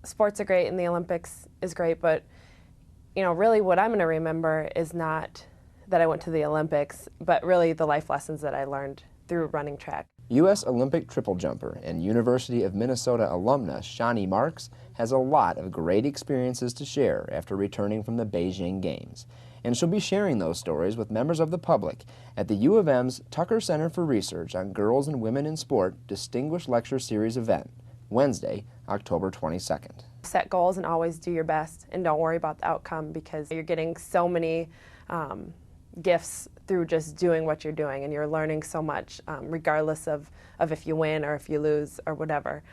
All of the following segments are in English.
sports are great and the Olympics is great, but really what I'm going to remember is not that I went to the Olympics, but really the life lessons that I learned through running track. U.S. Olympic triple jumper and University of Minnesota alumna Shani Marks has a lot of great experiences to share after returning from the Beijing Games. And she'll be sharing those stories with members of the public at the U of M's Tucker Center for Research on Girls and Women in Sport Distinguished Lecture Series event, Wednesday, October 22nd. Set goals and always do your best, and don't worry about the outcome, because you're getting so many gifts through just doing what you're doing, and you're learning so much regardless of if you win or if you lose or whatever.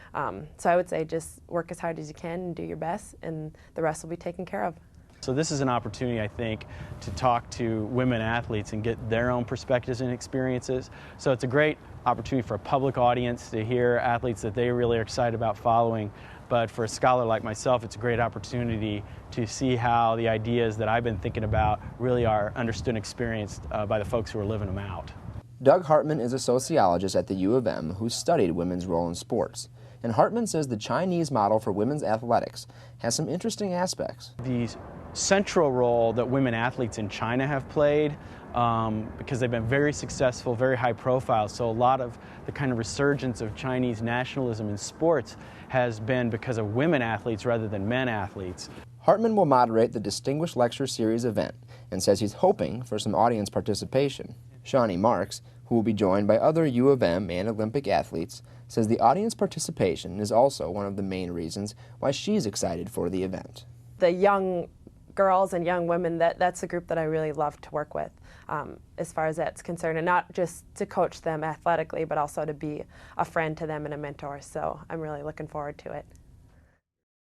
So I would say just work as hard as you can and do your best, and the rest will be taken care of. So this is an opportunity, I think, to talk to women athletes and get their own perspectives and experiences. So it's a great opportunity for a public audience to hear athletes that they really are excited about following. But for a scholar like myself, it's a great opportunity to see how the ideas that I've been thinking about really are understood and experienced by the folks who are living them out. Doug Hartmann is a sociologist at the U of M who studied women's role in sports. And Hartmann says the Chinese model for women's athletics has some interesting aspects. The central role that women athletes in China have played, because they've been very successful, very high profile, so a lot of the kind of resurgence of Chinese nationalism in sports has been because of women athletes rather than men athletes. Hartmann will moderate the Distinguished Lecture Series event and says he's hoping for some audience participation. Shani Marks, who will be joined by other U of M and Olympic athletes, says the audience participation is also one of the main reasons why she's excited for the event. The young girls and young women, that's a group that I really love to work with as far as that's concerned, and not just to coach them athletically, but also to be a friend to them and a mentor. So I'm really looking forward to it.